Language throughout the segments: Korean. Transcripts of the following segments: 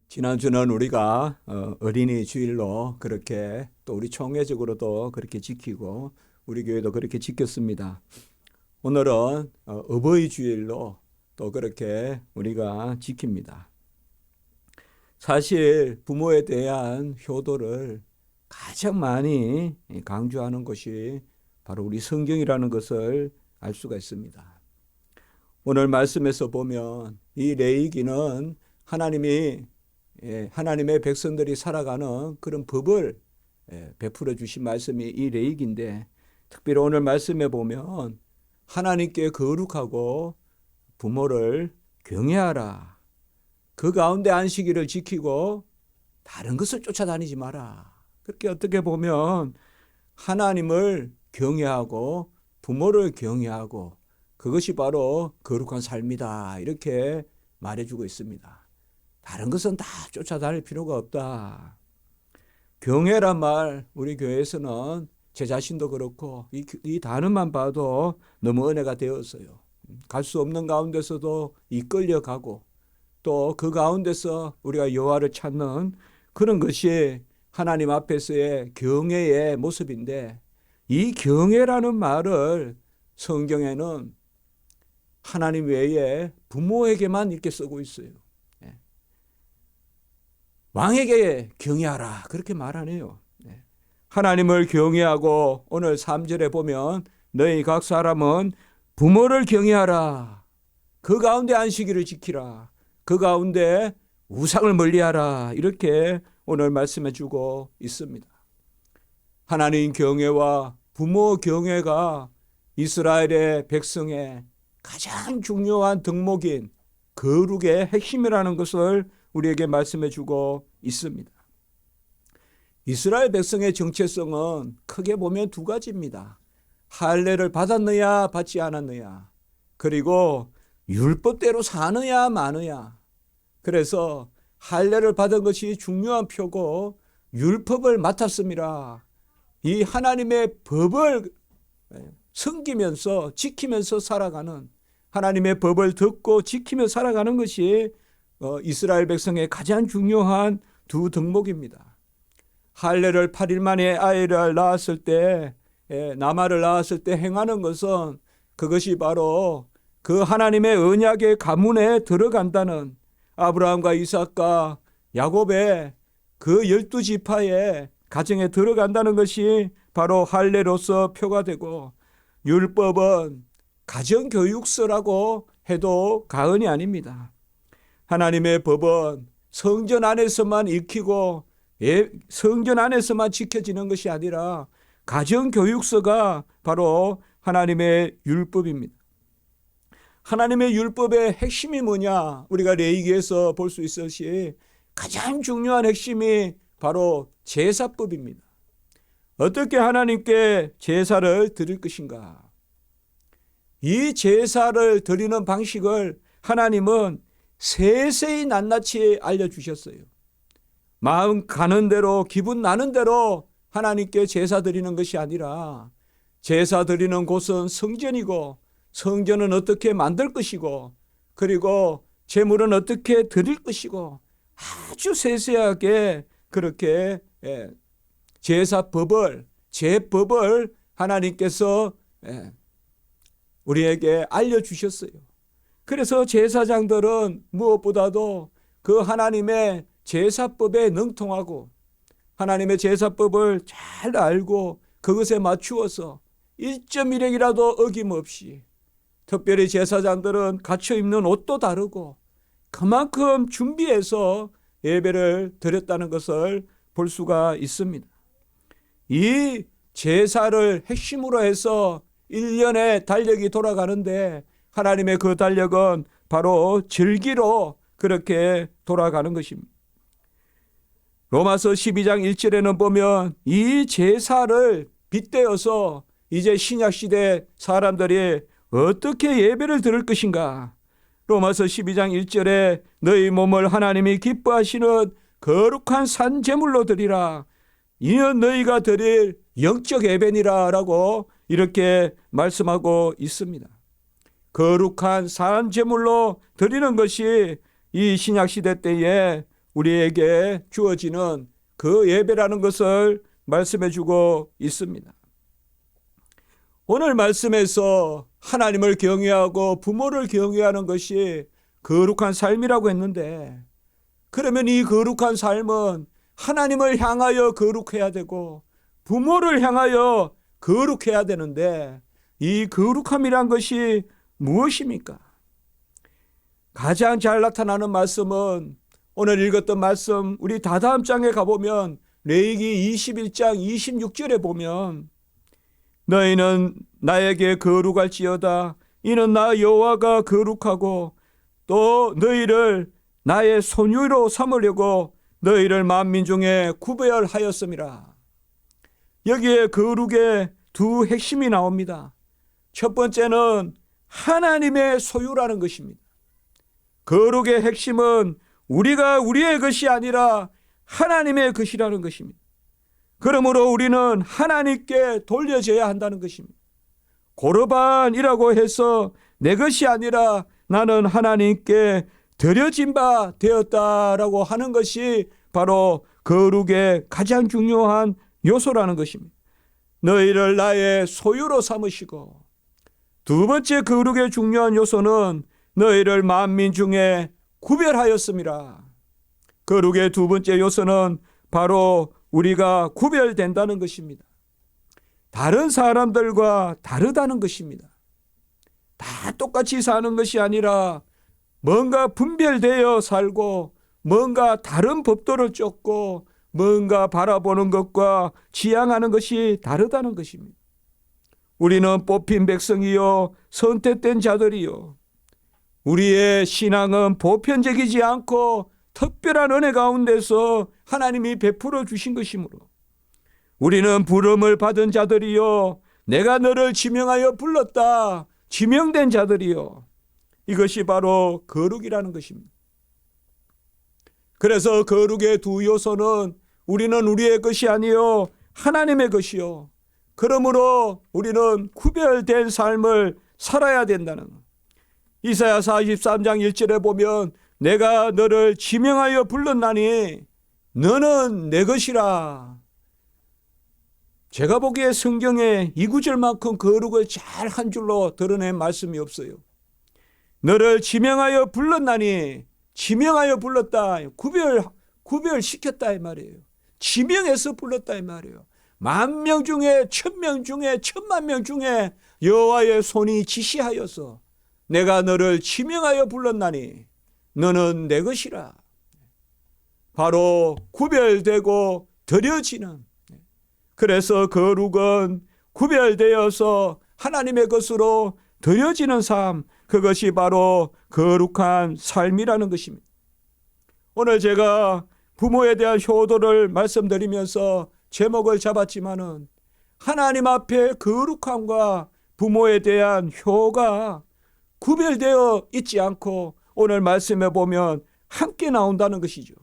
지난주는 우리가 어린이 주일로 그렇게 또 우리 총회적으로도 그렇게 지키고 우리 교회도 그렇게 지켰습니다. 오늘은 어버이 주일로 또 그렇게 우리가 지킵니다. 사실 부모에 대한 효도를 가장 많이 강조하는 것이 바로 우리 성경이라는 것을 알 수가 있습니다. 오늘 말씀에서 보면 이 레위기는 하나님의 백성들이 살아가는 그런 법을 베풀어 주신 말씀이 이 레위기인데, 특별히 오늘 말씀에 보면 하나님께 거룩하고 부모를 경외하라. 그 가운데 안식일을 지키고 다른 것을 쫓아다니지 마라. 그렇게 어떻게 보면 하나님을 경외하고 부모를 경외하고 그것이 바로 거룩한 삶이다. 이렇게 말해주고 있습니다. 다른 것은 다 쫓아다닐 필요가 없다. 경외란 말 우리 교회에서는 제 자신도 그렇고 이 단어만 봐도 너무 은혜가 되었어요. 갈 수 없는 가운데서도 이끌려가고 또 그 가운데서 우리가 여호와를 찾는 그런 것이 하나님 앞에서의 경외의 모습인데, 이 경외라는 말을 성경에는 하나님 외에 부모에게만 이렇게 쓰고 있어요. 왕에게 경외하라 그렇게 말 안 해요. 하나님을 경외하고 오늘 3절에 보면 너희 각 사람은 부모를 경외하라. 그 가운데 안식일을 지키라. 그 가운데 우상을 멀리하라. 이렇게 오늘 말씀해 주고 있습니다. 하나님 경외와 부모 경외가 이스라엘의 백성의 가장 중요한 덕목인 거룩의 핵심이라는 것을 우리에게 말씀해 주고 있습니다. 이스라엘 백성의 정체성은 크게 보면 두 가지입니다. 할례를 받았느냐 받지 않았느냐, 그리고 율법대로 사느냐 마느냐. 그래서 할례를 받은 것이 중요한 표고 율법을 맡았습니다. 이 하나님의 법을 섬기면서 지키면서 살아가는, 하나님의 법을 듣고 지키며 살아가는 것이 이스라엘 백성의 가장 중요한 두 덕목입니다. 할례를 8일 만에 아이를 낳았을 때, 남아를 낳았을 때 행하는 것은 그것이 바로 그 하나님의 언약의 가문에 들어간다는, 아브라함과 이삭과 야곱의 그 12지파의 가정에 들어간다는 것이 바로 할례로서 표가 되고, 율법은 가정교육서라고 해도 과언이 아닙니다. 하나님의 법은 성전 안에서만 익히고 성전 안에서만 지켜지는 것이 아니라 가정교육서가 바로 하나님의 율법입니다. 하나님의 율법의 핵심이 뭐냐? 우리가 레위기에서 볼 수 있듯이 가장 중요한 핵심이 바로 제사법입니다. 어떻게 하나님께 제사를 드릴 것인가? 이 제사를 드리는 방식을 하나님은 세세히 낱낱이 알려주셨어요. 마음 가는 대로 기분 나는 대로 하나님께 제사 드리는 것이 아니라, 제사 드리는 곳은 성전이고 성전은 어떻게 만들 것이고 그리고 제물은 어떻게 드릴 것이고 아주 세세하게 그렇게 제사법을, 제법을 하나님께서 우리에게 알려주셨어요. 그래서 제사장들은 무엇보다도 그 하나님의 제사법에 능통하고 하나님의 제사법을 잘 알고 그것에 맞추어서 1.1핵이라도 어김없이, 특별히 제사장들은 갖춰 입는 옷도 다르고 그만큼 준비해서 예배를 드렸다는 것을 볼 수가 있습니다. 이 제사를 핵심으로 해서 1년의 달력이 돌아가는데, 하나님의 그 달력은 바로 절기로 그렇게 돌아가는 것입니다. 로마서 12장 1절에는 보면 이 제사를 빗대어서 이제 신약시대 사람들이 어떻게 예배를 드릴 것인가. 로마서 12장 1절에 너희 몸을 하나님이 기뻐하시는 거룩한 산 제물로 드리라. 이는 너희가 드릴 영적 예배니라 라고 이렇게 말씀하고 있습니다. 거룩한 산 제물로 드리는 것이 이 신약시대 때에 우리에게 주어지는 그 예배라는 것을 말씀해 주고 있습니다. 오늘 말씀에서 하나님을 경외하고 부모를 경외하는 것이 거룩한 삶이라고 했는데, 그러면 이 거룩한 삶은 하나님을 향하여 거룩해야 되고 부모를 향하여 거룩해야 되는데, 이 거룩함이란 것이 무엇입니까? 가장 잘 나타나는 말씀은 오늘 읽었던 말씀, 우리 다다음 장에 가보면 레위기 21장 26절에 보면, 너희는 나에게 거룩할지어다. 이는 나 여호와가 거룩하고 또 너희를 나의 소유로 삼으려고 너희를 만민 중에 구별하였음이라. 여기에 거룩의 두 핵심이 나옵니다. 첫 번째는 하나님의 소유라는 것입니다. 거룩의 핵심은 우리가 우리의 것이 아니라 하나님의 것이라는 것입니다. 그러므로 우리는 하나님께 돌려져야 한다는 것입니다. 고르반이라고 해서 내 것이 아니라 나는 하나님께 드려진 바 되었다라고 하는 것이 바로 거룩의 가장 중요한 요소라는 것입니다. 너희를 나의 소유로 삼으시고, 두 번째 거룩의 중요한 요소는 너희를 만민 중에 구별하였음이라. 거룩의 두 번째 요소는 바로 우리가 구별된다는 것입니다. 다른 사람들과 다르다는 것입니다. 다 똑같이 사는 것이 아니라 뭔가 분별되어 살고, 뭔가 다른 법도를 쫓고, 뭔가 바라보는 것과 지향하는 것이 다르다는 것입니다. 우리는 뽑힌 백성이요 선택된 자들이요, 우리의 신앙은 보편적이지 않고 특별한 은혜 가운데서 하나님이 베풀어 주신 것이므로, 우리는 부름을 받은 자들이요 내가 너를 지명하여 불렀다, 지명된 자들이요, 이것이 바로 거룩이라는 것입니다. 그래서 거룩의 두 요소는 우리는 우리의 것이 아니요 하나님의 것이요, 그러므로 우리는 구별된 삶을 살아야 된다는 것. 이사야 43장 1절에 보면 내가 너를 지명하여 불렀나니 너는 내 것이라. 제가 보기에 성경에 이 구절만큼 거룩을 잘 한 줄로 드러낸 말씀이 없어요. 너를 지명하여 불렀나니, 지명하여 불렀다, 구별시켰다 이 말이에요. 지명해서 불렀다 이 말이에요. 10,000명 중에 1,000명 중에 10,000,000명 중에 여호와의 손이 지시하여서 내가 너를 지명하여 불렀나니 너는 내 것이라. 바로 구별되고 드려지는, 그래서 거룩은 구별되어서 하나님의 것으로 드려지는 삶, 그것이 바로 거룩한 삶이라는 것입니다. 오늘 제가 부모에 대한 효도를 말씀드리면서 제목을 잡았지만은, 하나님 앞에 거룩함과 부모에 대한 효가 구별되어 있지 않고 오늘 말씀에 보면 함께 나온다는 것이죠.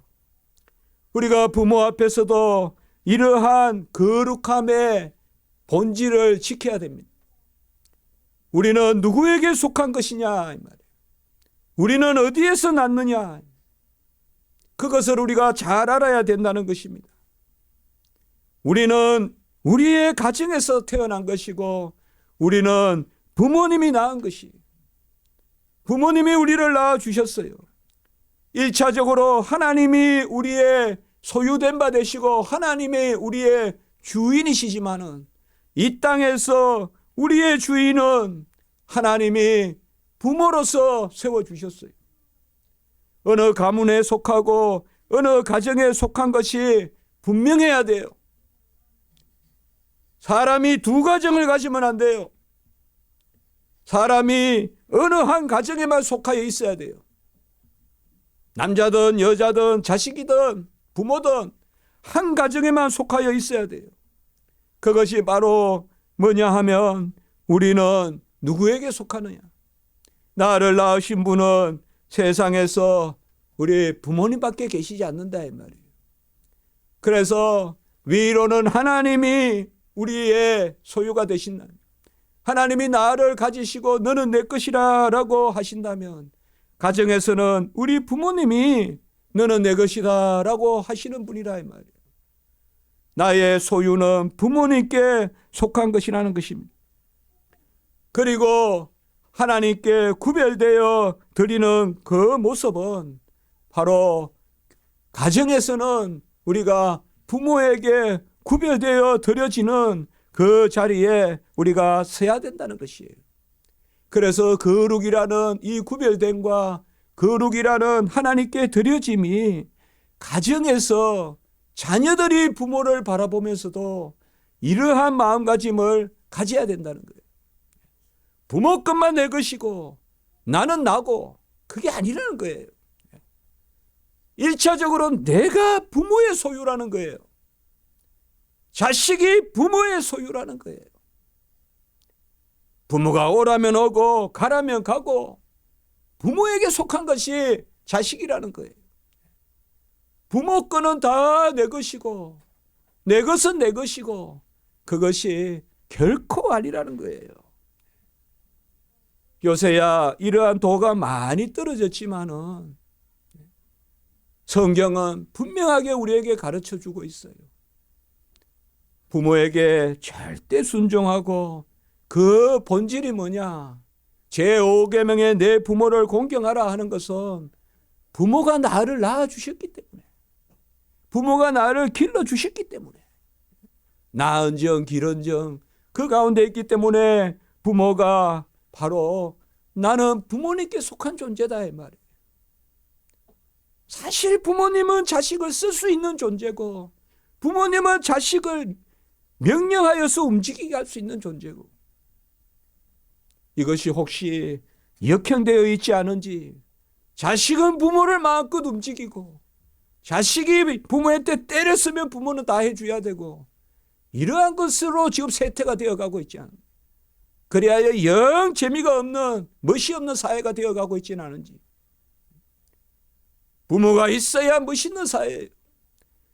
우리가 부모 앞에서도 이러한 거룩함의 본질을 지켜야 됩니다. 우리는 누구에게 속한 것이냐 이 말이에요. 우리는 어디에서 났느냐, 그것을 우리가 잘 알아야 된다는 것입니다. 우리는 우리의 가정에서 태어난 것이고, 우리는 부모님이 낳은 것이, 부모님이 우리를 낳아주셨어요. 1차적으로 하나님이 우리의 소유된 바 되시고 하나님이 우리의 주인이시지만은, 이 땅에서 우리의 주인은 하나님이 부모로서 세워주셨어요. 어느 가문에 속하고 어느 가정에 속한 것이 분명해야 돼요. 사람이 두 가정을 가지면 안 돼요. 사람이 어느 한 가정에만 속하여 있어야 돼요. 남자든 여자든 자식이든 부모든 한 가정에만 속하여 있어야 돼요. 그것이 바로 뭐냐 하면, 우리는 누구에게 속하느냐. 나를 낳으신 분은 세상에서 우리 부모님밖에 계시지 않는다 이 말이에요. 그래서 위로는 하나님이 우리의 소유가 되신다면, 하나님이 나를 가지시고 너는 내 것이라 라고 하신다면, 가정에서는 우리 부모님이 너는 내 것이다 라고 하시는 분이라 이 말이에요. 나의 소유는 부모님께 속한 것이라는 것입니다. 그리고 하나님께 구별되어 드리는 그 모습은 바로 가정에서는 우리가 부모에게 구별되어 드려지는 그 자리에 우리가 서야 된다는 것이에요. 그래서 거룩이라는 이 구별됨과 거룩이라는 하나님께 드려짐이 가정에서 자녀들이 부모를 바라보면서도 이러한 마음가짐을 가져야 된다는 거예요. 부모 것만 내 것이고 나는 나고, 그게 아니라는 거예요. 1차적으로 내가 부모의 소유라는 거예요. 자식이 부모의 소유라는 거예요. 부모가 오라면 오고 가라면 가고 부모에게 속한 것이 자식이라는 거예요. 부모 거는 다 내 것이고 내 것은 내 것이고 그것이 결코 아니라는 거예요. 요새야 이러한 도가 많이 떨어졌지만은 성경은 분명하게 우리에게 가르쳐 주고 있어요. 부모에게 절대 순종하고 그 본질이 뭐냐? 제5계명에 내 부모를 공경하라 하는 것은 부모가 나를 낳아주셨기 때문에, 부모가 나를 길러주셨기 때문에, 낳은정 기른정 그 가운데 있기 때문에 부모가 바로 나는 부모님께 속한 존재다 이 말이에요. 사실 부모님은 자식을 쓸 수 있는 존재고 부모님은 자식을 명령하여서 움직이게 할 수 있는 존재고, 이것이 혹시 역행되어 있지 않은지, 자식은 부모를 마음껏 움직이고 자식이 부모한테 때렸으면 부모는 다 해줘야 되고, 이러한 것으로 지금 세태가 되어가고 있지 않은지, 그리하여 영 재미가 없는 멋이 없는 사회가 되어가고 있지는 않은지. 부모가 있어야 멋있는 사회예요.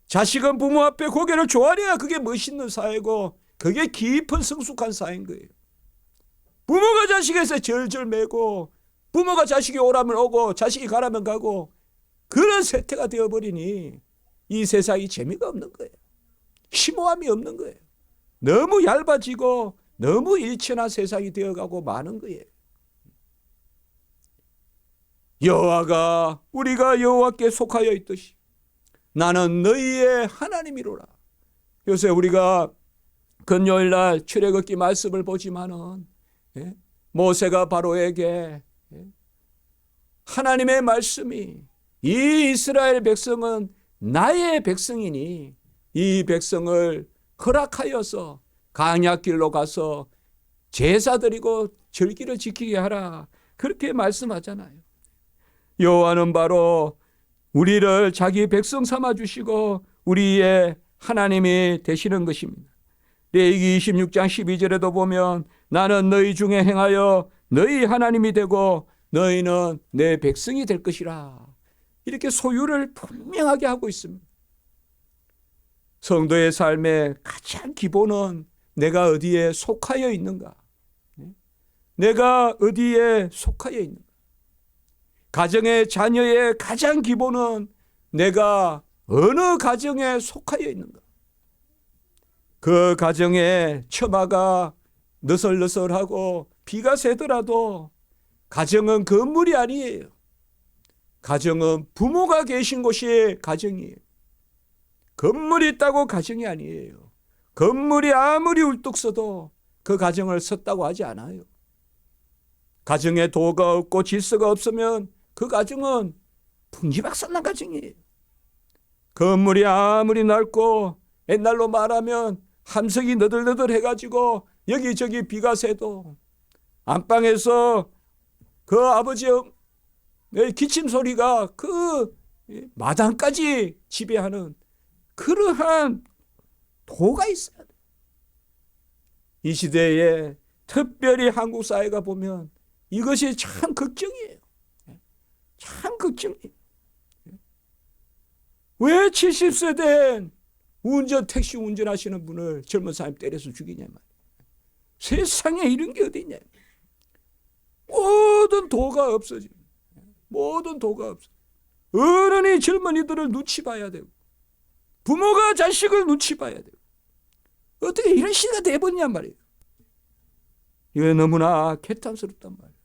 자식은 부모 앞에 고개를 조아려야 그게 멋있는 사회고 그게 깊은 성숙한 사회인 거예요. 부모가 자식에서 절절 매고 부모가 자식이 오라면 오고 자식이 가라면 가고 그런 세태가 되어버리니 이 세상이 재미가 없는 거예요. 심오함이 없는 거예요. 너무 얇아지고 너무 일천한 세상이 되어가고 많은 거예요. 여호와가 우리가 여호와께 속하여 있듯이 나는 너희의 하나님이로라. 요새 우리가 금요일날 출애굽기 말씀을 보지만은 모세가 바로에게 하나님의 말씀이 이 이스라엘 백성은 나의 백성이니 이 백성을 허락하여서 강약길로 가서 제사 드리고 절기를 지키게 하라, 그렇게 말씀하잖아요. 여호와는 바로 우리를 자기 백성 삼아 주시고 우리의 하나님이 되시는 것입니다. 레위기 26장 12절에도 보면 나는 너희 중에 행하여 너희 하나님이 되고 너희는 내 백성이 될 것이라, 이렇게 소유를 분명하게 하고 있습니다. 성도의 삶의 가장 기본은 내가 어디에 속하여 있는가, 내가 어디에 속하여 있는가. 가정의 자녀의 가장 기본은 내가 어느 가정에 속하여 있는가. 그 가정에 처마가 너설너설하고 비가 새더라도 가정은 건물이 아니에요. 가정은 부모가 계신 곳이 가정이에요. 건물이 있다고 가정이 아니에요. 건물이 아무리 울뚝 서도 그 가정을 섰다고 하지 않아요. 가정에 도가 없고 질서가 없으면 그 가정은 풍지박산난 가정이에요. 건물이 아무리 넓고 옛날로 말하면 함석이 너덜너덜 해가지고 여기저기 비가 새도 안방에서 그 아버지의 기침 소리가 그 마당까지 지배하는 그러한 도가 있어야 돼. 이 시대에 특별히 한국 사회가 보면 이것이 참 걱정이에요. 참 걱정이에요. 왜 70세 된 택시 운전하시는 분을 젊은 사람이 때려서 죽이냐 말이에요. 세상에 이런 게 어디 있냐. 모든 도가 없어져. 모든 도가 없어. 어른이 젊은이들을 눈치 봐야 되고 부모가 자식을 눈치 봐야 되고 어떻게 이런 시대가 돼버리냔 말이에요. 이게 너무나 개탄스럽단 말이에요.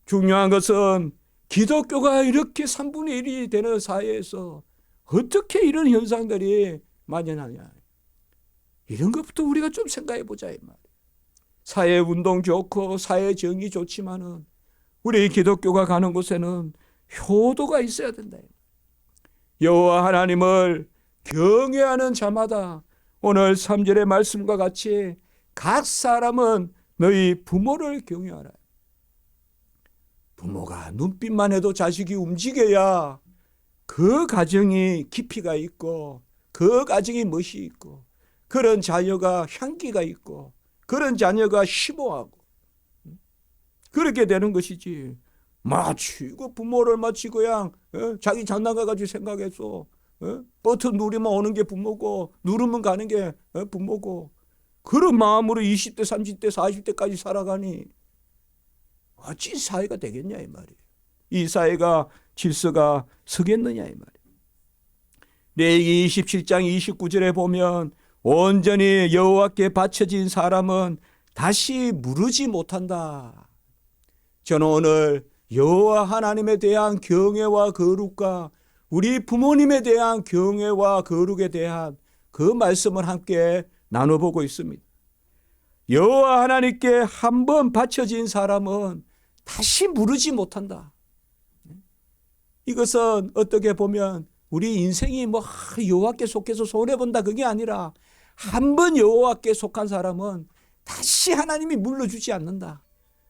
중요한 것은 기독교가 이렇게 3분의 1이 되는 사회에서 어떻게 이런 현상들이 만연하냐. 이런 것부터 우리가 좀 생각해 보자 이 말이에요. 사회운동 좋고 사회정의 좋지만은 우리 기독교가 가는 곳에는 효도가 있어야 된다. 여호와 하나님을 경외하는 자마다 오늘 3절의 말씀과 같이 각 사람은 너희 부모를 경외하라. 부모가 눈빛만 해도 자식이 움직여야 그 가정이 깊이가 있고 그 가정이 멋이 있고 그런 자녀가 향기가 있고 그런 자녀가 심오하고 그렇게 되는 것이지. 마치 그 부모를 마치 그냥 자기 장난감 가지고 생각했어. 버튼 누르면 오는 게 부모고 누르면 가는 게 부모고 그런 마음으로 20대 30대 40대까지 살아가니 어찌 사회가 되겠냐 이 말이에요. 이 사회가 질서가 서겠느냐 이 말이에요. 레위기 27장 29절에 보면 온전히 여호와께 바쳐진 사람은 다시 무르지 못한다. 저는 오늘 여호와 하나님에 대한 경외와 거룩과 우리 부모님에 대한 경외와 거룩에 대한 그 말씀을 함께 나눠보고 있습니다. 여호와 하나님께 한번 바쳐진 사람은 다시 무르지 못한다. 이것은 어떻게 보면 우리 인생이 여호와께 속해서 손해본다 그게 아니라 한번 여호와께 속한 사람은 다시 하나님이 물러주지 않는다.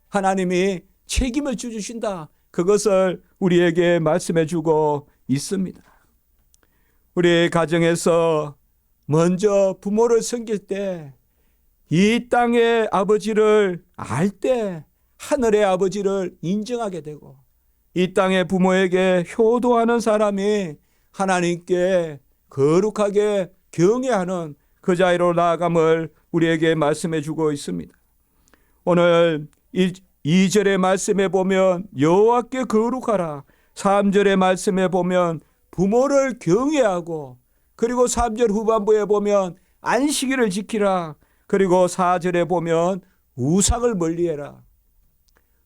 하나님이 책임을 주신다. 그것을 우리에게 말씀해 주고 있습니다. 우리 가정에서 먼저 부모를 섬길 때 이 땅의 아버지를 알 때 하늘의 아버지를 인정하게 되고 이 땅의 부모에게 효도하는 사람이 하나님께 거룩하게 경외하는 그 자리로 나아감을 우리에게 말씀해 주고 있습니다. 오늘 2절의 말씀에 보면 여호와께 거룩하라. 3절의 말씀에 보면 부모를 경외하고 그리고 3절 후반부에 보면 안식일을 지키라. 그리고 4절에 보면 우상을 멀리해라.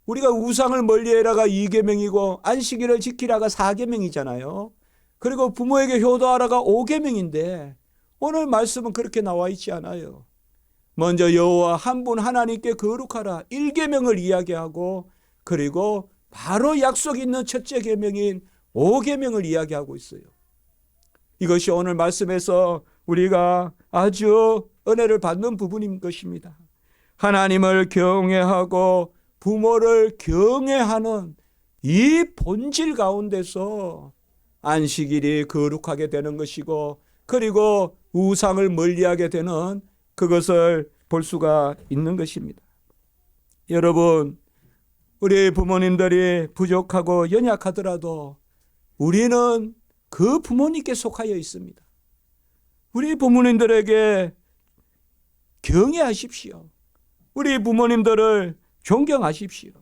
우리가 우상을 멀리해라가 2계명이고 안식일을 지키라가 4계명이잖아요. 그리고 부모에게 효도하라가 5계명인데 오늘 말씀은 그렇게 나와 있지 않아요. 먼저 여호와 한 분 하나님께 거룩하라 1계명을 이야기하고 그리고 바로 약속 있는 첫째 계명인 5계명을 이야기하고 있어요. 이것이 오늘 말씀에서 우리가 아주 은혜를 받는 부분인 것입니다. 하나님을 경외하고 부모를 경외하는 이 본질 가운데서 안식일이 거룩하게 되는 것이고 그리고 우상을 멀리하게 되는 그것을 볼 수가 있는 것입니다. 여러분, 우리 부모님들이 부족하고 연약하더라도 우리는 그 부모님께 속하여 있습니다. 우리 부모님들에게 경외하십시오. 우리 부모님들을 존경하십시오.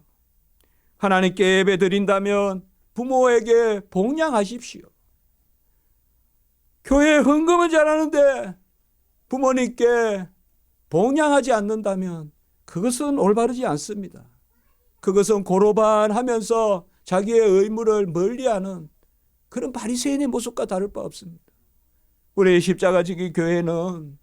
하나님께 예배 드린다면 부모에게 봉양하십시오. 교회 헌금은 잘하는데 부모님께 봉양하지 않는다면 그것은 올바르지 않습니다. 그것은 고로반하면서 자기의 의무를 멀리하는 그런 바리새인의 모습과 다를 바 없습니다. 우리 십자가지기 교회는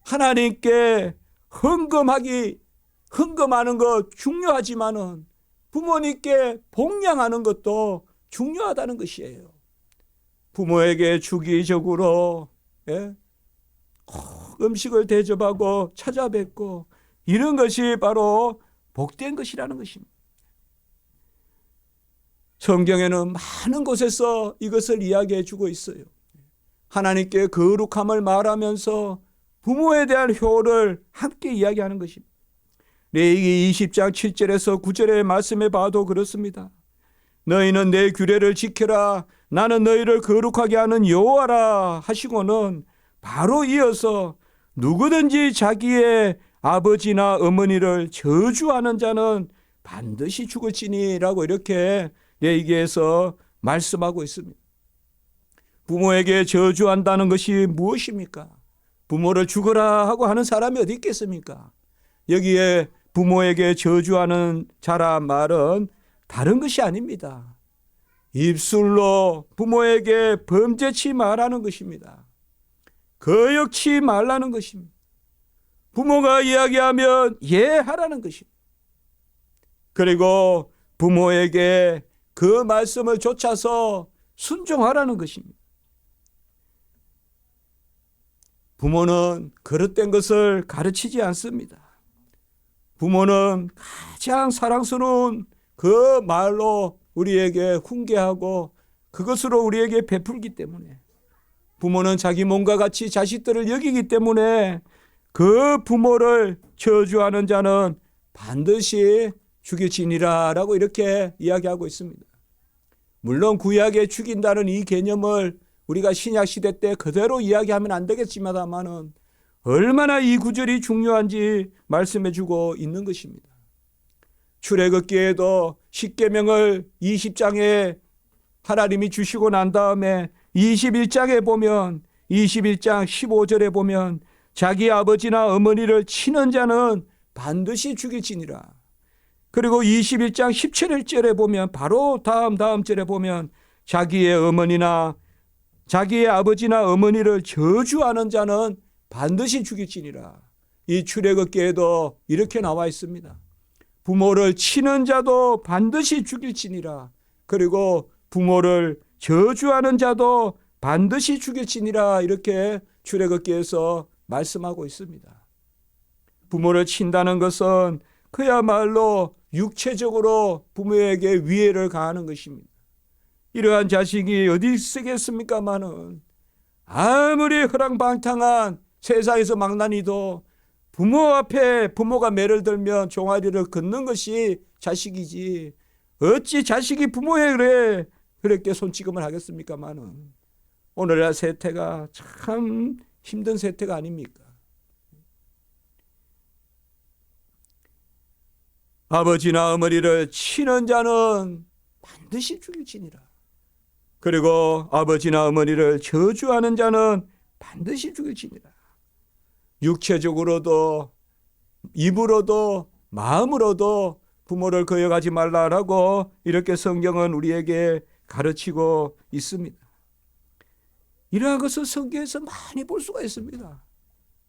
하나님께 헌금하는 것 중요하지만은 부모님께 봉양하는 것도 중요하다는 것이에요. 부모에게 주기적으로 음식을 대접하고 찾아뵙고 이런 것이 바로 복된 것이라는 것입니다. 성경에는 많은 곳에서 이것을 이야기해 주고 있어요. 하나님께 거룩함을 말하면서 부모에 대한 효를 함께 이야기하는 것입니다. 레위기 20장 7절에서 9절의 말씀에 봐도 그렇습니다. 너희는 내 규례를 지켜라. 나는 너희를 거룩하게 하는 여호와라 하시고는 바로 이어서 누구든지 자기의 아버지나 어머니를 저주하는 자는 반드시 죽을지니 라고 이렇게 레위기에서 말씀하고 있습니다. 부모에게 저주한다는 것이 무엇입니까? 부모를 죽어라 하고 하는 사람이 어디 있겠습니까? 여기에 부모에게 저주하는 자란 말은 다른 것이 아닙니다. 입술로 부모에게 범죄치 말하는 것입니다. 거역치 말라는 것입니다. 부모가 이야기하면 예하라는 것입니다. 그리고 부모에게 그 말씀을 좇아서 순종하라는 것입니다. 부모는 그릇된 것을 가르치지 않습니다. 부모는 가장 사랑스러운 그 말로 우리에게 훈계하고 그것으로 우리에게 베풀기 때문에, 부모는 자기 몸과 같이 자식들을 여기기 때문에 그 부모를 저주하는 자는 반드시 죽여지니라 라고 이렇게 이야기하고 있습니다. 물론 구약에 죽인다는 이 개념을 우리가 신약시대 때 그대로 이야기하면 안 되겠지만은 얼마나 이 구절이 중요한지 말씀해 주고 있는 것입니다. 출애굽기에도 십계명을 20장에 하나님이 주시고 난 다음에 21장에 보면, 21장 15절에 보면 자기 아버지나 어머니를 치는 자는 반드시 죽일지니라. 그리고 21장 17절에 보면 바로 다음 절에 보면 자기의 어머니나 자기의 아버지나 어머니를 저주하는 자는 반드시 죽일지니라. 이 출애굽기에도 이렇게 나와 있습니다. 부모를 치는 자도 반드시 죽일지니라. 그리고 부모를 저주하는 자도 반드시 죽일지니라. 이렇게 출애굽기에서 말씀하고 있습니다. 부모를 친다는 것은 그야말로 육체적으로 부모에게 위해를 가하는 것입니다. 이러한 자식이 어디 쓰겠습니까마는 아무리 허랑방탕한 세상에서 망나니도 부모 앞에 부모가 매를 들면 종아리를 긋는 것이 자식이지, 어찌 자식이 부모에게 그렇게 손찌검을 하겠습니까마는 오늘날 세태가 참 힘든 세태가 아닙니까? 아버지나 어머니를 치는 자는 반드시 죽일지니라. 그리고 아버지나 어머니를 저주하는 자는 반드시 죽일지니라. 육체적으로도 입으로도 마음으로도 부모를 거역하지 말라라고 이렇게 성경은 우리에게 가르치고 있습니다. 이러한 것을 성경에서 많이 볼 수가 있습니다.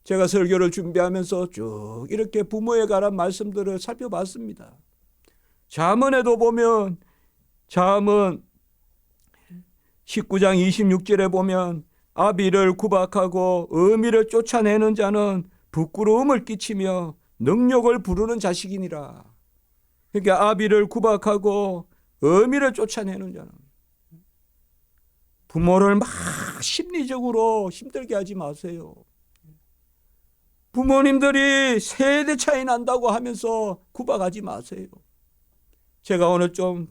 제가 설교를 준비하면서 쭉 이렇게 부모에 관한 말씀들을 살펴봤습니다. 잠언에도 보면, 잠언 19장 26절에 보면 아비를 구박하고 어미를 쫓아내는 자는 부끄러움을 끼치며 능욕을 부르는 자식이니라. 그러니까 아비를 구박하고 어미를 쫓아내는 자는, 부모를 막 심리적으로 힘들게 하지 마세요. 부모님들이 세대 차이 난다고 하면서 구박하지 마세요. 제가 오늘 좀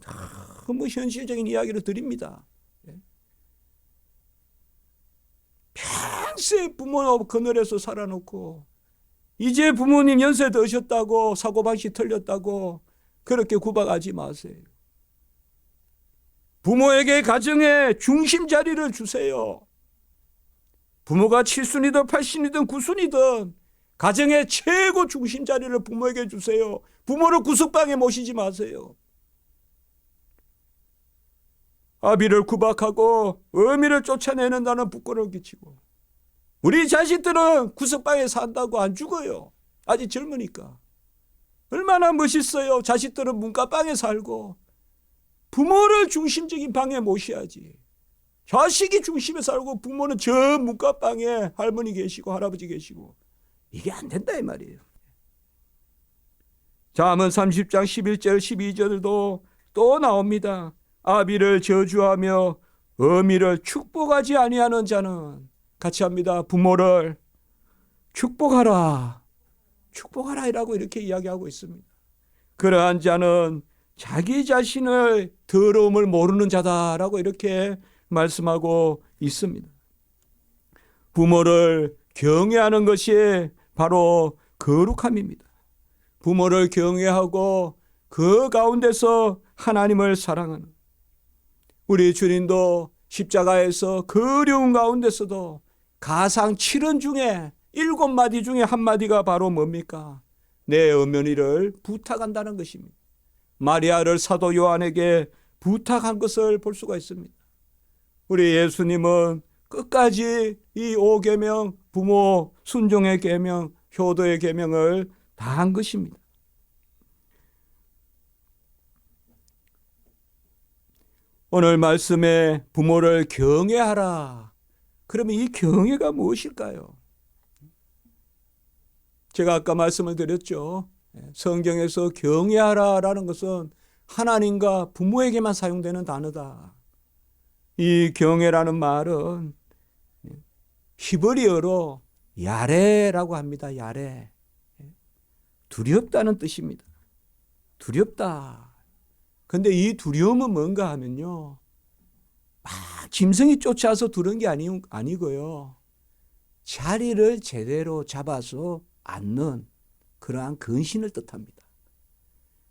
너무 현실적인 이야기를 드립니다. 평생 부모 그늘에서 살아놓고 이제 부모님 연세 드셨다고 사고방식 틀렸다고 그렇게 구박하지 마세요. 부모에게 가정의 중심 자리를 주세요. 부모가 7순이든 8순이든 9순이든 가정의 최고 중심 자리를 부모에게 주세요. 부모를 구석방에 모시지 마세요. 아비를 구박하고 어미를 쫓아내는 나는 부끄러움 끼치고, 우리 자식들은 구석방에 산다고 안 죽어요. 아직 젊으니까. 얼마나 멋있어요. 자식들은 문가방에 살고 부모를 중심적인 방에 모셔야지. 자식이 중심에 살고 부모는 저 문가방에 할머니 계시고 할아버지 계시고, 이게 안 된다 이 말이에요. 잠언 30장 11절 12절도 또 나옵니다. 아비를 저주하며 어미를 축복하지 아니하는 자는, 같이 합니다. 부모를 축복하라, 축복하라라고 이렇게 이야기하고 있습니다. 그러한 자는 자기 자신의 더러움을 모르는 자다라고 이렇게 말씀하고 있습니다. 부모를 경외하는 것이 바로 거룩함입니다. 부모를 경외하고 그 가운데서 하나님을 사랑하는, 우리 주님도 십자가에서 그리운 가운데서도 가상 7언 중에 7마디 중에 한 마디가 바로 뭡니까? 내 어머니를 부탁한다는 것입니다. 마리아를 사도 요한에게 부탁한 것을 볼 수가 있습니다. 우리 예수님은 끝까지 이 5계명, 부모 순종의 계명, 효도의 계명을 다 한 것입니다. 오늘 말씀에 부모를 경외하라. 그러면 이 경외가 무엇일까요? 제가 아까 말씀을 드렸죠. 성경에서 경외하라라는 것은 하나님과 부모에게만 사용되는 단어다. 이 경외라는 말은 히브리어로 야레라고 합니다. 야레. 두렵다는 뜻입니다. 두렵다. 근데 이 두려움은 뭔가 하면요, 막 짐승이 쫓아서 두려운 게 아니고요, 자리를 제대로 잡아서 앉는 그러한 근신을 뜻합니다.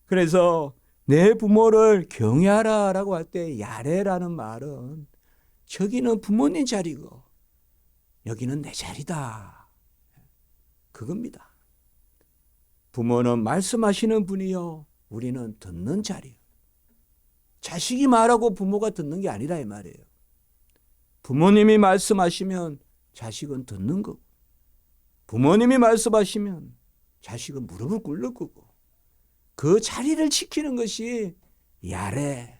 그래서 내 부모를 경외하라라고 할 때 야레라는 말은 저기는 부모님 자리고 여기는 내 자리다, 그겁니다. 부모는 말씀하시는 분이요, 우리는 듣는 자리요. 자식이 말하고 부모가 듣는 게 아니라 이 말이에요. 부모님이 말씀하시면 자식은 듣는 거고, 부모님이 말씀하시면 자식은 무릎을 꿇는 거고, 그 자리를 지키는 것이 야레,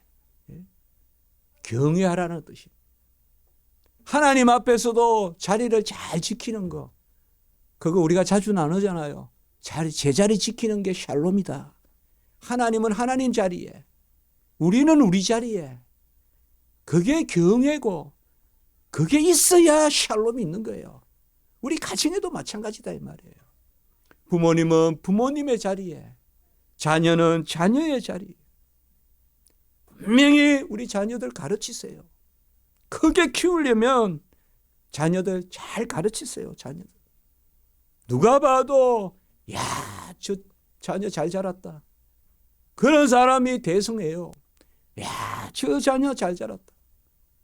경외하라는 뜻입니다. 하나님 앞에서도 자리를 잘 지키는 거, 그거 우리가 자주 나누잖아요. 제자리 지키는 게 샬롬이다. 하나님은 하나님 자리에, 우리는 우리 자리에. 그게 경외고, 그게 있어야 샬롬이 있는 거예요. 우리 가정에도 마찬가지다 이 말이에요. 부모님은 부모님의 자리에, 자녀는 자녀의 자리에. 분명히 우리 자녀들 가르치세요. 크게 키우려면 자녀들 잘 가르치세요. 자녀들. 누가 봐도 야, 저 자녀 잘 자랐다. 그런 사람이 대성해요. 야, 저 자녀 잘 자랐다.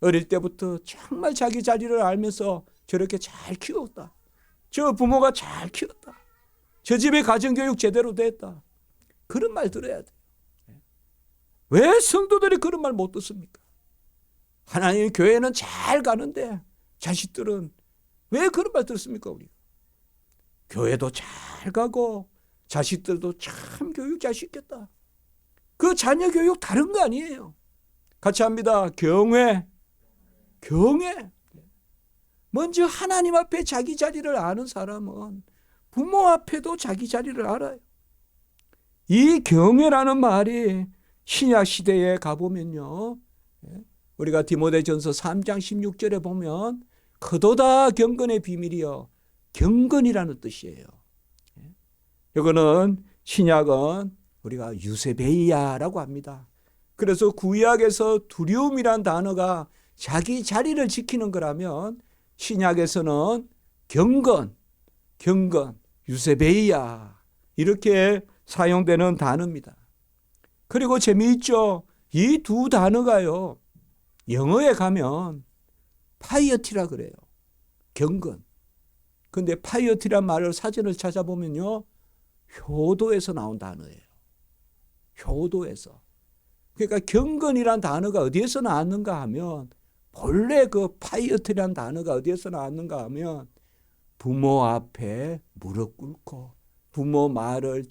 어릴 때부터 정말 자기 자리를 알면서 저렇게 잘 키웠다. 저 부모가 잘 키웠다. 저 집에 가정교육 제대로 됐다. 그런 말 들어야 돼요. 왜 성도들이 그런 말 못 듣습니까? 하나님 교회는 잘 가는데 자식들은 왜 그런 말 들었습니까? 우리가 교회도 잘 가고 자식들도 참 교육 잘 시켰다. 그 자녀 교육 다른 거 아니에요. 같이 합니다. 경외. 경외. 먼저 하나님 앞에 자기 자리를 아는 사람은 부모 앞에도 자기 자리를 알아요. 이 경외라는 말이 신약 시대에 가보면요, 우리가 디모데전서 3장 16절에 보면 크도다 경건의 비밀이요, 경건이라는 뜻이에요. 이거는 신약은 우리가 유세베이야라고 합니다. 그래서 구약에서 두려움이란 단어가 자기 자리를 지키는 거라면 신약에서는 경건, 유세베이야 이렇게 사용되는 단어입니다. 그리고 재미있죠. 이 두 단어가요, 영어에 가면 파이어티라 그래요. 경건. 근데 파이어티란 말을 사전을 찾아보면요, 효도에서 나온 단어예요. 효도에서. 그러니까 경건이란 단어가 어디에서 나왔는가 하면, 본래 그 파이어티란 단어가 어디에서 나왔는가 하면 부모 앞에 무릎 꿇고 부모 말을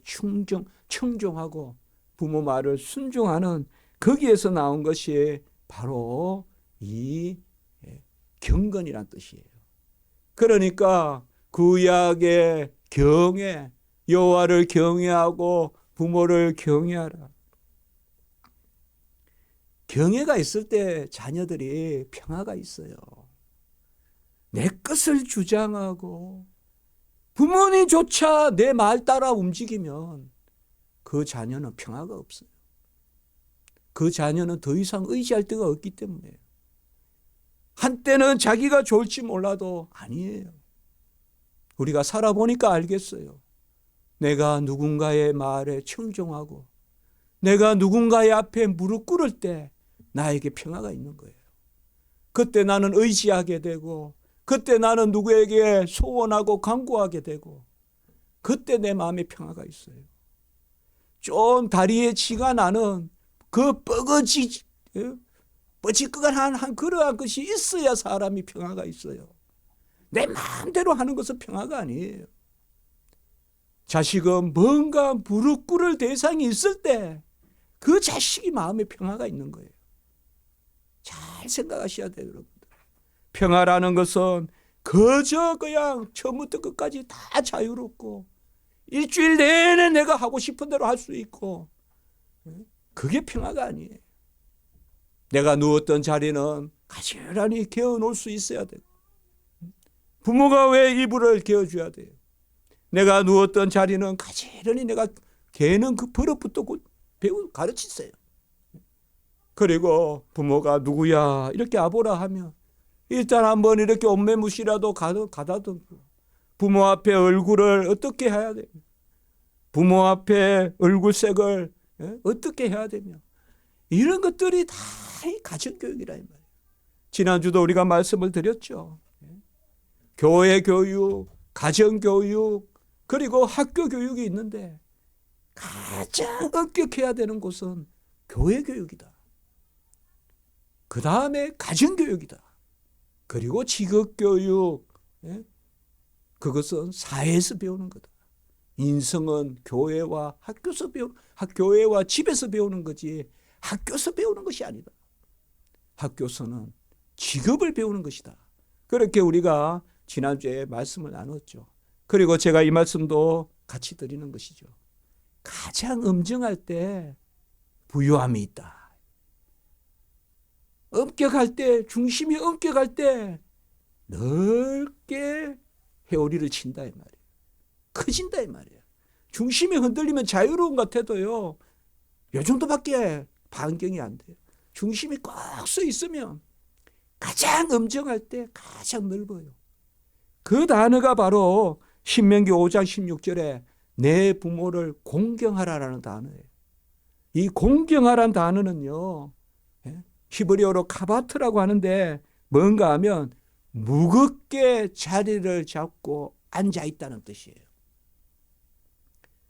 청종하고 부모 말을 순종하는, 거기에서 나온 것이 바로 이 경건이란 뜻이에요. 그러니까 구약의 경외, 여호와를 경외하고 부모를 경외하라. 경외가 있을 때 자녀들이 평화가 있어요. 내 것을 주장하고 부모님조차 내 말 따라 움직이면 그 자녀는 평화가 없어요. 그 자녀는 더 이상 의지할 데가 없기 때문에. 한때는 자기가 좋을지 몰라도 아니에요. 우리가 살아보니까 알겠어요. 내가 누군가의 말에 청종하고 내가 누군가의 앞에 무릎 꿇을 때 나에게 평화가 있는 거예요. 그때 나는 의지하게 되고, 그때 나는 누구에게 소원하고 간구하게 되고, 그때 내 마음에 평화가 있어요. 좀 다리에 지가 나는 그 뻐지끄한 그러한 것이 있어야 사람이 평화가 있어요. 내 마음대로 하는 것은 평화가 아니에요. 자식은 뭔가 무릎 꿇을 대상이 있을 때 그 자식이 마음에 평화가 있는 거예요. 잘 생각하셔야 돼요, 여러분들. 평화라는 것은 그저 그냥 처음부터 끝까지 다 자유롭고 일주일 내내 내가 하고 싶은 대로 할 수 있고, 그게 평화가 아니에요. 내가 누웠던 자리는 가지런히 개어놓을 수 있어야 되고, 부모가 왜 이불을 개어줘야 돼요? 내가 누웠던 자리는 가지런히 내가 개는 그 버릇부터 가르치세요. 그리고 부모가 누구야 이렇게 아보라 하면 일단 한번 이렇게 옷매무시라도 가다 두고, 부모 앞에 얼굴을 어떻게 해야 되며, 부모 앞에 얼굴색을 어떻게 해야 되며, 이런 것들이 다 가정교육이라 이 말이에요. 지난주도 우리가 말씀을 드렸죠. 교회 교육, 가정교육, 그리고 학교 교육이 있는데 가장 엄격해야 되는 곳은 교회 교육이다. 그 다음에 가정교육이다. 그리고 직업교육, 그것은 사회에서 배우는 거다. 인성은 교회와 교회와 집에서 배우는 거지 학교에서 배우는 것이 아니다. 학교에서는 직업을 배우는 것이다. 그렇게 우리가 지난주에 말씀을 나눴죠. 그리고 제가 이 말씀도 같이 드리는 것이죠. 가장 엄정할 때 부유함이 있다. 엄격할 때, 중심이 엄격할 때 넓게 회오리를 친다 이 말이에요. 커진다 이 말이에요. 중심이 흔들리면 자유로운 것 같아도요, 요 정도밖에 반경이 안 돼요. 중심이 꼭 서 있으면 가장 엄정할 때 가장 넓어요. 그 단어가 바로 신명기 5장 16절에 내 부모를 공경하라라는 단어예요. 이 공경하라는 단어는요, 히브리어로 카바트라고 하는데 뭔가 하면 무겁게 자리를 잡고 앉아 있다는 뜻이에요.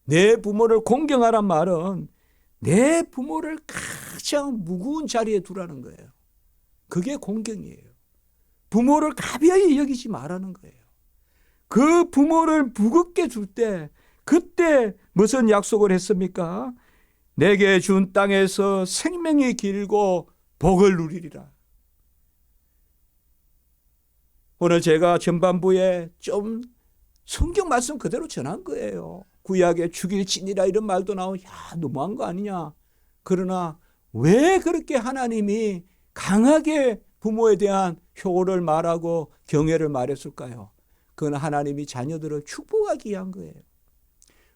내 부모를 공경하란 말은 내 부모를 가장 무거운 자리에 두라는 거예요. 그게 공경이에요. 부모를 가벼이 여기지 말라는 거예요. 그 부모를 무겁게 줄 때 그때 무슨 약속을 했습니까? 내게 준 땅에서 생명이 길고 복을 누리리라. 오늘 제가 전반부에 좀 성경 말씀 그대로 전한 거예요. 구약에 죽일지니라 이런 말도 나오고, 야, 너무한 거 아니냐. 그러나 왜 그렇게 하나님이 강하게 부모에 대한 효를 말하고 경애를 말했을까요? 그건 하나님이 자녀들을 축복하기 위한 거예요.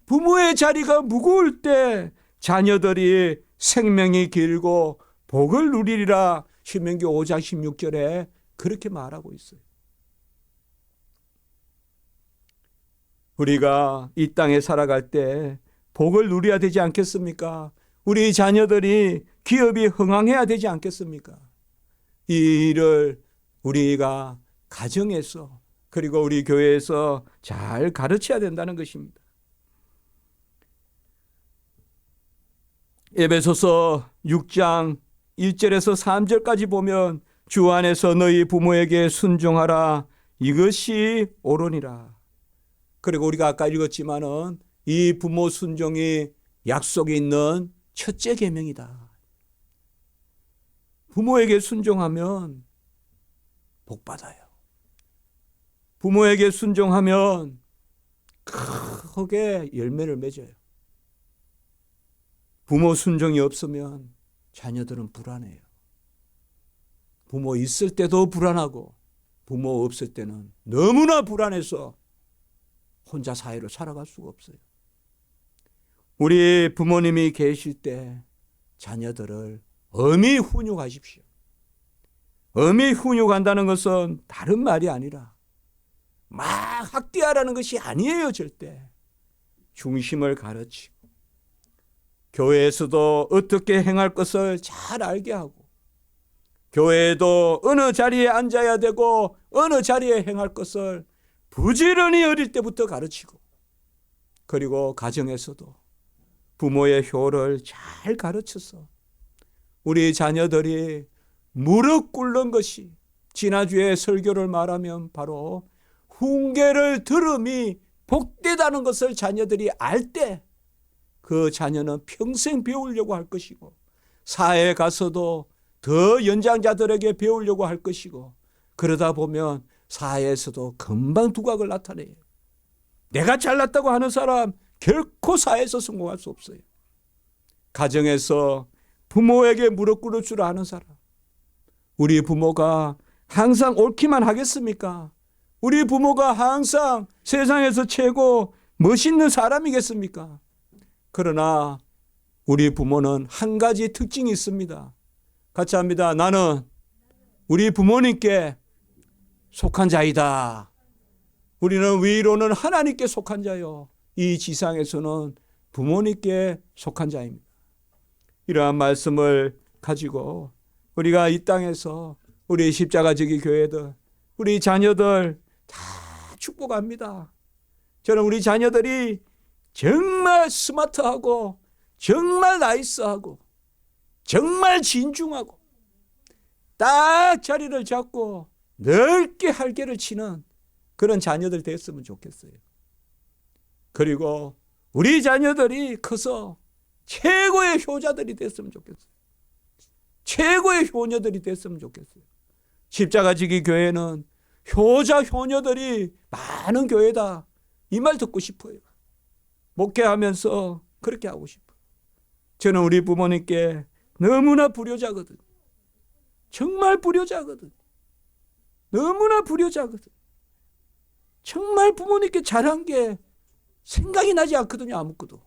부모의 자리가 무거울 때 자녀들이 생명이 길고 복을 누리리라 신명기 5장 16절에 그렇게 말하고 있어요. 우리가 이 땅에 살아갈 때 복을 누려야 되지 않겠습니까? 우리 자녀들이 기업이 흥황해야 되지 않겠습니까? 이 일을 우리가 가정에서 그리고 우리 교회에서 잘 가르쳐야 된다는 것입니다. 에베소서 6장 1절에서 3절까지 보면 주 안에서 너희 부모에게 순종하라 이것이 옳으니라. 그리고 우리가 아까 읽었지만은 이 부모 순종이 약속이 있는 첫째 계명이다. 부모에게 순종하면 복 받아요. 부모에게 순종하면 크게 열매를 맺어요. 부모 순종이 없으면 자녀들은 불안해요. 부모 있을 때도 불안하고 부모 없을 때는 너무나 불안해서 혼자 사회를 살아갈 수가 없어요. 우리 부모님이 계실 때 자녀들을 엄히 훈육하십시오. 엄히 훈육한다는 것은 다른 말이 아니라 막 학대하라는 것이 아니에요. 절대. 중심을 가르치고 교회에서도 어떻게 행할 것을 잘 알게 하고 교회에도 어느 자리에 앉아야 되고 어느 자리에 행할 것을 부지런히 어릴 때부터 가르치고, 그리고 가정에서도 부모의 효를 잘 가르쳐서 우리 자녀들이 무릎 꿇는 것이, 지난주에 설교를 말하면 바로 훈계를 들음이 복되다는 것을 자녀들이 알 때 그 자녀는 평생 배우려고 할 것이고, 사회에 가서도 더 연장자들에게 배우려고 할 것이고, 그러다 보면 사회에서도 금방 두각을 나타내요. 내가 잘났다고 하는 사람 결코 사회에서 성공할 수 없어요. 가정에서 부모에게 무릎 꿇을 줄 아는 사람, 우리 부모가 항상 옳기만 하겠습니까? 우리 부모가 항상 세상에서 최고 멋있는 사람이겠습니까? 그러나 우리 부모는 한 가지 특징이 있습니다. 같이 합니다. 나는 우리 부모님께 속한 자이다. 우리는 위로는 하나님께 속한 자요, 이 지상에서는 부모님께 속한 자입니다. 이러한 말씀을 가지고 우리가 이 땅에서 우리 십자가지기 교회들, 우리 자녀들 다 축복합니다. 저는 우리 자녀들이 정말 스마트하고 정말 나이스하고 정말 진중하고 딱 자리를 잡고 넓게 할개를 치는 그런 자녀들 됐으면 좋겠어요. 그리고 우리 자녀들이 커서 최고의 효자들이 됐으면 좋겠어요. 최고의 효녀들이 됐으면 좋겠어요. 십자가지기 교회는 효자 효녀들이 많은 교회다, 이 말 듣고 싶어요. 목회하면서 그렇게 하고 싶어요. 저는 우리 부모님께 너무나 불효자거든. 정말 불효자거든. 너무나 불효자거든. 정말 부모님께 잘한 게 생각이 나지 않거든요. 아무것도.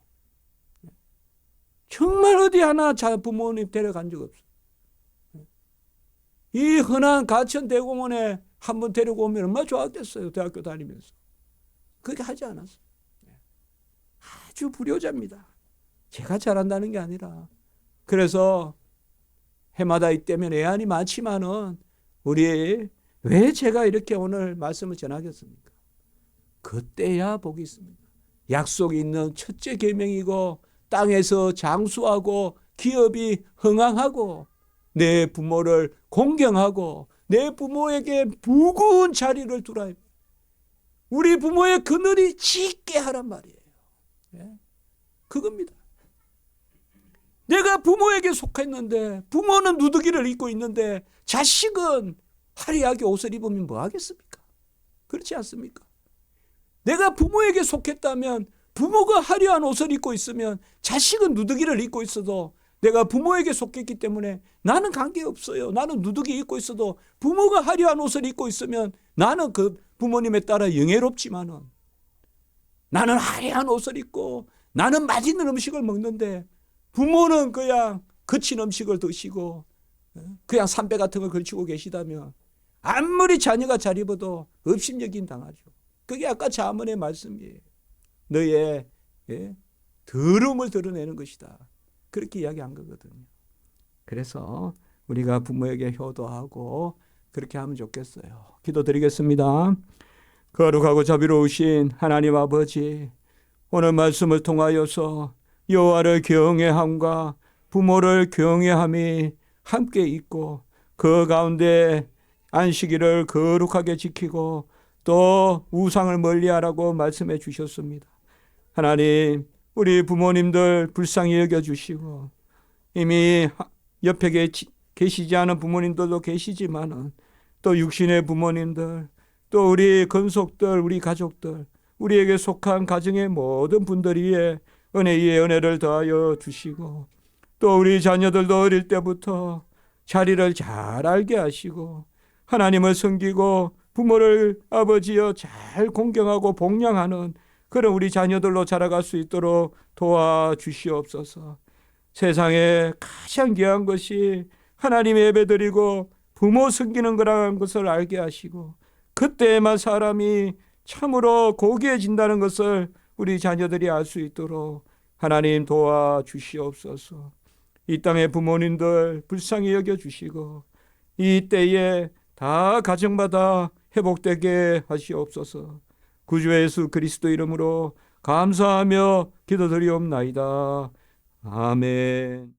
정말 어디 하나 부모님 데려간 적 없어요. 이 흔한 가천 대공원에 한번 데리고 오면 얼마나 좋았겠어요. 대학교 다니면서. 그렇게 하지 않았어요. 아주 불효자입니다. 제가 잘한다는 게 아니라. 그래서 해마다 이때면 애안이 많지만은 우리 왜 제가 이렇게 오늘 말씀을 전하겠습니까? 그때야 복이 있습니다. 약속이 있는 첫째 계명이고, 땅에서 장수하고 기업이 흥황하고, 내 부모를 공경하고 내 부모에게 무거운 자리를 두라. 우리 부모의 그늘이 짙게 하란 말이에요. 그겁니다. 내가 부모에게 속했는데, 부모는 누더기를 입고 있는데 자식은 화려하게 옷을 입으면 뭐 하겠습니까? 그렇지 않습니까? 내가 부모에게 속했다면, 부모가 화려한 옷을 입고 있으면 자식은 누더기를 입고 있어도 내가 부모에게 속했기 때문에 나는 관계없어요. 나는 누더기 입고 있어도 부모가 화려한 옷을 입고 있으면 나는 그 부모님에 따라 영예롭지만은, 나는 화려한 옷을 입고 나는 맛있는 음식을 먹는데 부모는 그냥 거친 음식을 드시고 그냥 삼배 같은 걸 걸치고 계시다면 아무리 자녀가 잘 입어도 업신여김 당하죠. 그게 아까 자문의 말씀이에요. 너의 더러움을 드러내는 것이다. 그렇게 이야기한 거거든요. 그래서 우리가 부모에게 효도하고 그렇게 하면 좋겠어요. 기도드리겠습니다. 거룩하고 자비로우신 하나님 아버지, 오늘 말씀을 통하여서 여호와를 경외함과 부모를 경외함이 함께 있고, 그 가운데 안식일을 거룩하게 지키고 또 우상을 멀리하라고 말씀해 주셨습니다. 하나님, 우리 부모님들 불쌍히 여겨주시고, 이미 옆에 계시지 않은 부모님들도 계시지만 또 육신의 부모님들, 또 우리 건속들, 우리 가족들, 우리에게 속한 가정의 모든 분들 위에 은혜 위에 은혜를 더하여 주시고, 또 우리 자녀들도 어릴 때부터 자리를 잘 알게 하시고 하나님을 섬기고 부모를 아버지여 잘 공경하고 복양하는 그런 우리 자녀들로 자라갈 수 있도록 도와주시옵소서. 세상에 가장 귀한 것이 하나님 예배드리고 부모 섬기는 거라는 것을 알게 하시고, 그때만 사람이 참으로 고귀해진다는 것을 우리 자녀들이 알 수 있도록 하나님 도와주시옵소서. 이 땅의 부모님들 불쌍히 여겨주시고, 이 때에 다 가정마다 회복되게 하시옵소서. 구주 예수 그리스도 이름으로 감사하며 기도드리옵나이다. 아멘.